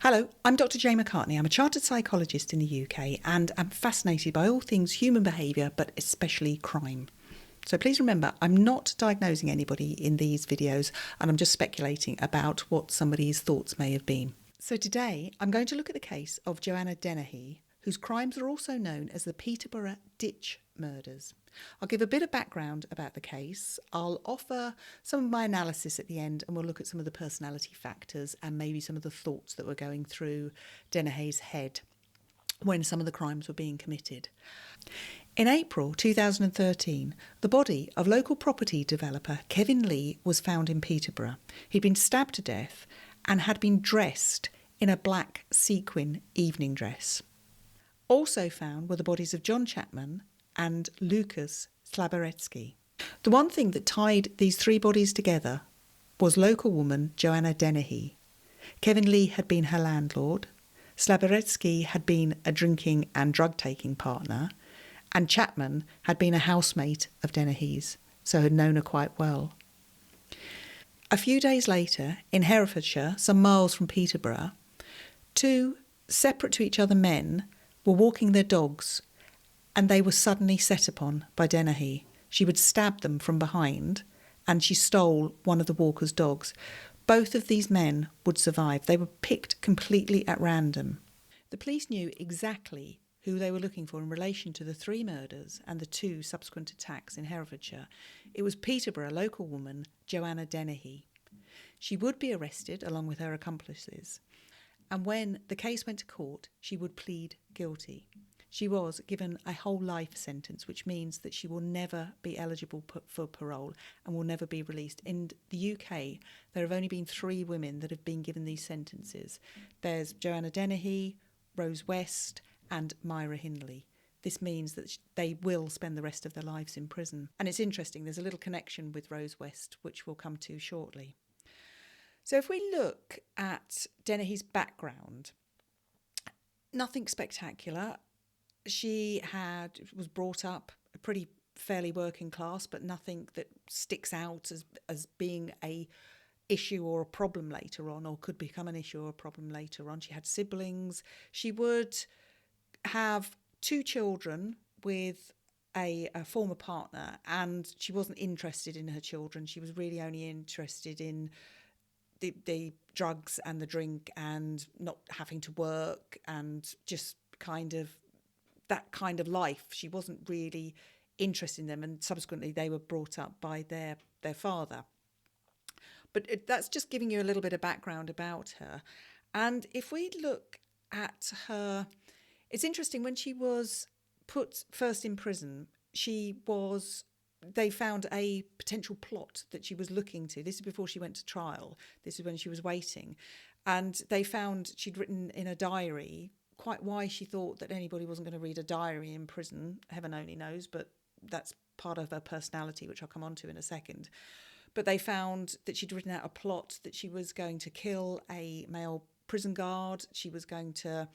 Hello, I'm Dr. Jane McCartney. I'm a chartered psychologist in the UK and I'm fascinated by all things human behaviour, but especially crime. So please remember, I'm not diagnosing anybody in these videos and I'm just speculating about what somebody's thoughts may have been. So today I'm going to look at the case of Joanna Dennehy, whose crimes are also known as the Peterborough Ditch murders. I'll give a bit of background about the case. I'll offer some of my analysis at the end and we'll look at some of the personality factors and maybe some of the thoughts that were going through Dennehy's head when some of the crimes were being committed. In April 2013, the body of local property developer Kevin Lee was found in Peterborough. He'd been stabbed to death and had been dressed in a black sequin evening dress. Also found were the bodies of John Chapman and Lucas Slaboretsky. The one thing that tied these three bodies together was local woman Joanna Dennehy. Kevin Lee had been her landlord, Slaboretsky had been a drinking and drug-taking partner, and Chapman had been a housemate of Dennehy's, so had known her quite well. A few days later, in Herefordshire, some miles from Peterborough, two separate to each other men were walking their dogs and they were suddenly set upon by Dennehy. She would stab them from behind and she stole one of the walkers' dogs. Both of these men would survive. They were picked completely at random. The police knew exactly who they were looking for in relation to the three murders and the two subsequent attacks in Herefordshire. It was Peterborough local woman Joanna Dennehy. She would be arrested along with her accomplices, and when the case went to court, she would plead guilty. She was given a whole life sentence, which means that she will never be eligible for parole and will never be released. In the UK, there have only been three women that have been given these sentences. There's Joanna Dennehy, Rose West and Myra Hindley. This means that they will spend the rest of their lives in prison. And it's interesting, there's a little connection with Rose West, which we'll come to shortly. So if we look at Dennehy's background, nothing spectacular. She was brought up a pretty fairly working class, but nothing that sticks out as being a issue or a problem later on, or could become an issue or a problem later on. She had siblings. She would have two children with a former partner, and she wasn't interested in her children. She was really only interested in the drugs and the drink and not having to work and just kind of that kind of life. She wasn't really interested in them, and subsequently they were brought up by their father. But that's just giving you a little bit of background about her. And if we look at her, it's interesting, when she was put first in prison, they found a potential plot that she was looking to. This is before she went to trial. This is when she was waiting. And they found she'd written in a diary quite why she thought that anybody wasn't going to read a diary in prison. Heaven only knows, but that's part of her personality, which I'll come on to in a second. But they found that she'd written out a plot that she was going to kill a male prison guard. She was going to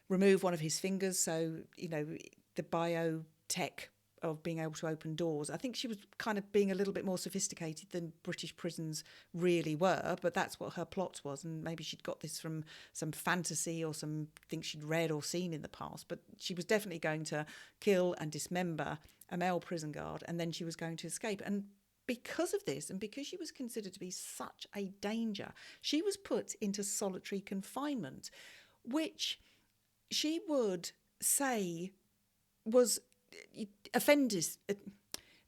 remove one of his fingers. So, the biotech of being able to open doors. I think she was kind of being a little bit more sophisticated than British prisons really were, but that's what her plot was. And maybe she'd got this from some fantasy or some things she'd read or seen in the past. But she was definitely going to kill and dismember a male prison guard, and then she was going to escape. And because of this, and because she was considered to be such a danger, she was put into solitary confinement, which she would say was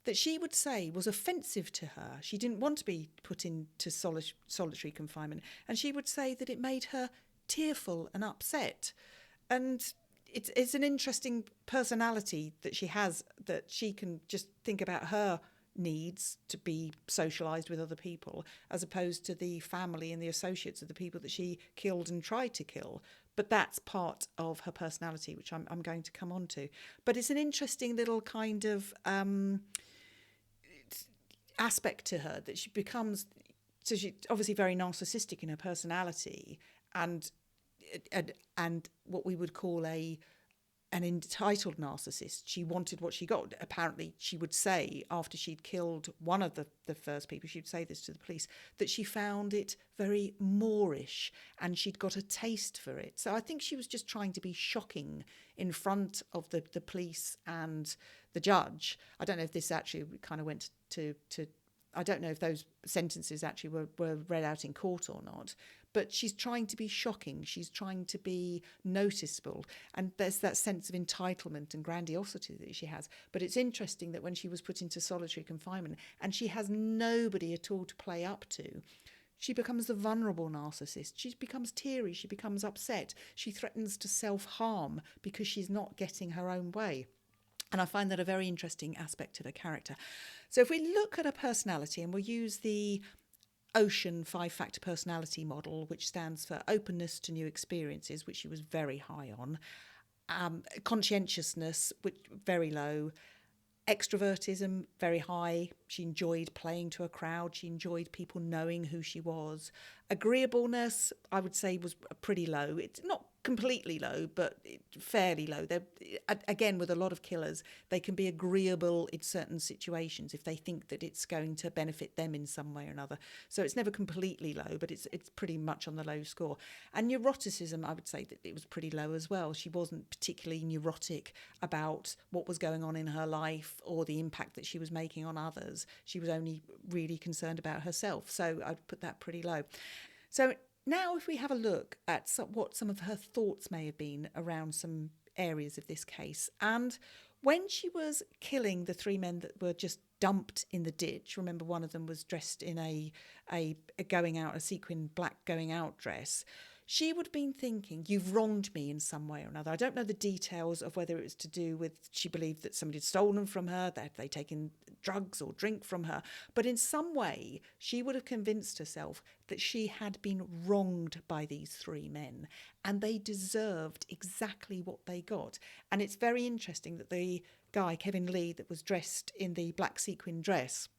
that she would say was offensive to her. She didn't want to be put into solitary confinement, and she would say that it made her tearful and upset. And it's an interesting personality that she has, that she can just think about her needs to be socialised with other people, as opposed to the family and the associates of the people that she killed and tried to kill. But that's part of her personality, which I'm going to come on to. But it's an interesting little kind of aspect to her that she becomes. So she's obviously very narcissistic in her personality, and what we would call a an entitled narcissist. She wanted what she got. Apparently, she would say, after she'd killed one of the first people, she'd say this to the police, that she found it very Moorish and she'd got a taste for it. So I think she was just trying to be shocking in front of the police and the judge. I don't know if this actually kind of went to I don't know if those sentences actually were read out in court or not, but she's trying to be shocking. She's trying to be noticeable. And there's that sense of entitlement and grandiosity that she has. But it's interesting that when she was put into solitary confinement and she has nobody at all to play up to, she becomes the vulnerable narcissist. She becomes teary. She becomes upset. She threatens to self-harm because she's not getting her own way. And I find that a very interesting aspect of her character. So if we look at her personality, and we'll use the Ocean 5-factor personality model, which stands for openness to new experiences, which she was very high on, conscientiousness, which very low, extrovertism, very high. She enjoyed playing to a crowd. She enjoyed people knowing who she was. Agreeableness, I would say, was pretty low. It's not completely low, but fairly low. They're, again, with a lot of killers, they can be agreeable in certain situations if they think that it's going to benefit them in some way or another. So it's never completely low, but it's pretty much on the low score. And neuroticism, I would say that it was pretty low as well. She wasn't particularly neurotic about what was going on in her life or the impact that she was making on others. She was only really concerned about herself. So I'd put that pretty low. So now if we have a look at what some of her thoughts may have been around some areas of this case. And when she was killing the 3 men that were just dumped in the ditch, remember one of them was dressed in a sequin black going out dress, she would have been thinking, you've wronged me in some way or another. I don't know the details of whether it was to do with she believed that somebody had stolen from her, that they taken drugs or drink from her, but in some way she would have convinced herself that she had been wronged by these 3 men and they deserved exactly what they got. And it's very interesting that the guy, Kevin Lee, that was dressed in the black sequin dress,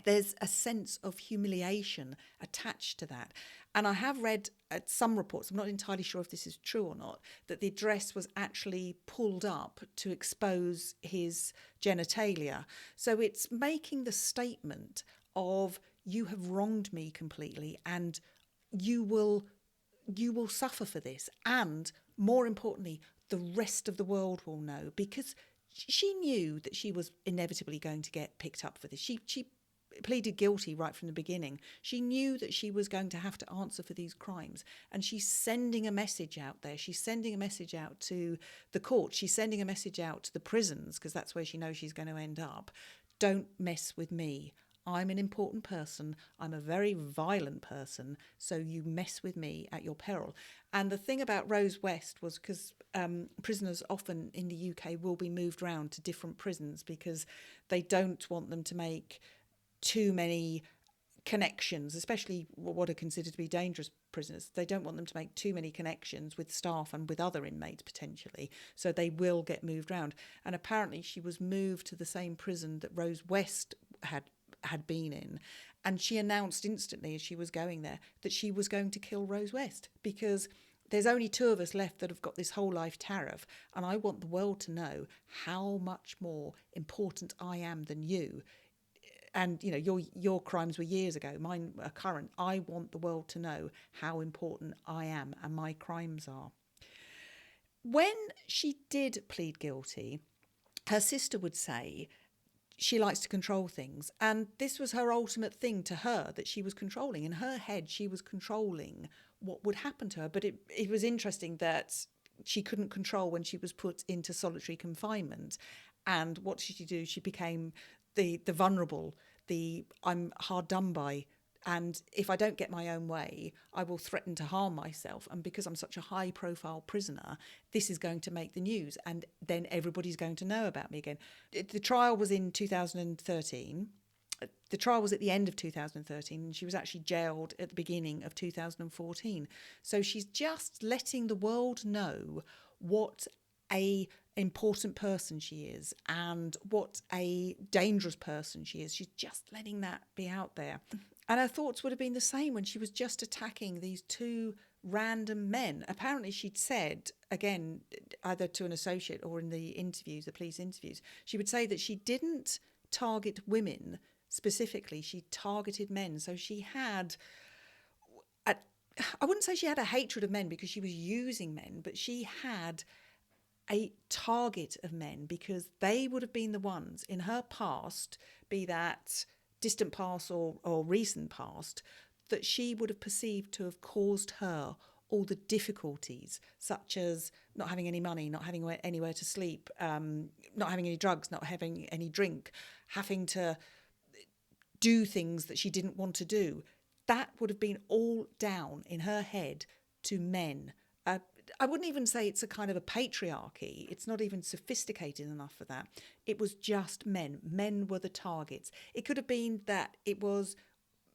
there's a sense of humiliation attached to that. And I have read some reports, I'm not entirely sure if this is true or not, that the dress was actually pulled up to expose his genitalia. So it's making the statement of, you have wronged me completely and you will suffer for this. And more importantly, the rest of the world will know, because she knew that she was inevitably going to get picked up for this. She pleaded guilty right from the beginning. She knew that she was going to have to answer for these crimes. And she's sending a message out there. She's sending a message out to the court. She's sending a message out to the prisons, because that's where she knows she's going to end up. Don't mess with me. I'm an important person. I'm a very violent person. So you mess with me at your peril. And the thing about Rose West was because prisoners often in the UK will be moved around to different prisons because they don't want them to make too many connections, especially what are considered to be dangerous prisoners. They don't want them to make too many connections with staff and with other inmates potentially, so they will get moved around. And apparently she was moved to the same prison that Rose West had been in, and she announced instantly as she was going there that she was going to kill Rose West, because there's only 2 of us left that have got this whole life tariff, and I want the world to know how much more important I am than you. And, you know, your crimes were years ago, mine are current. I want the world to know how important I am and my crimes are. When she did plead guilty, her sister would say she likes to control things. And this was her ultimate thing to her, that she was controlling. In her head, she was controlling what would happen to her. But it was interesting that she couldn't control when she was put into solitary confinement. And what did she do? She became the vulnerable, I'm hard done by, and if I don't get my own way, I will threaten to harm myself. And because I'm such a high profile prisoner, this is going to make the news, and then everybody's going to know about me again. The trial was in 2013. The trial was at the end of 2013, and she was actually jailed at the beginning of 2014. So she's just letting the world know what a important person she is and what a dangerous person she is. She's just letting that be out there. And her thoughts would have been the same when she was just attacking these 2 random men. Apparently she'd said, again, either to an associate or in the interviews, the police interviews, she would say that she didn't target women specifically, she targeted men. So she had, I wouldn't say she had a hatred of men because she was using men, but she had a target of men because they would have been the ones in her past, be that distant past or recent past, that she would have perceived to have caused her all the difficulties, such as not having any money, not having anywhere to sleep, not having any drugs, not having any drink, having to do things that she didn't want to do. That would have been all down in her head to men. I wouldn't even say it's a kind of a patriarchy. It's not even sophisticated enough for that. It was just men. Men were the targets. It could have been that it was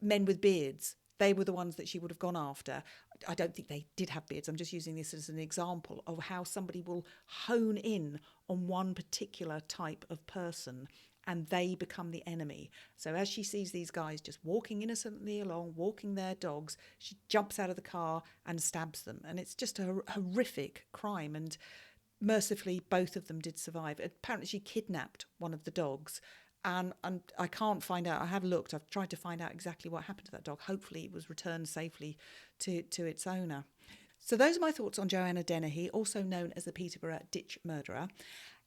men with beards. They were the ones that she would have gone after. I don't think they did have beards. I'm just using this as an example of how somebody will hone in on one particular type of person and they become the enemy. So as she sees these guys just walking innocently along, walking their dogs, she jumps out of the car and stabs them. And it's just a horrific crime. And mercifully, both of them did survive. Apparently, she kidnapped one of the dogs. And I can't find out. I have looked. I've tried to find out exactly what happened to that dog. Hopefully, it was returned safely to its owner. So those are my thoughts on Joanna Dennehy, also known as the Peterborough Ditch murderer.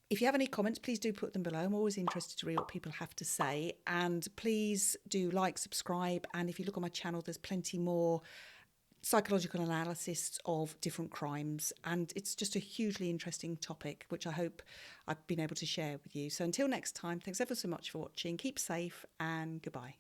If you have any comments, please do put them below. I'm always interested to read what people have to say. And please do like, subscribe. And if you look on my channel, there's plenty more psychological analysis of different crimes. And it's just a hugely interesting topic, which I hope I've been able to share with you. So until next time, thanks ever so much for watching. Keep safe and goodbye.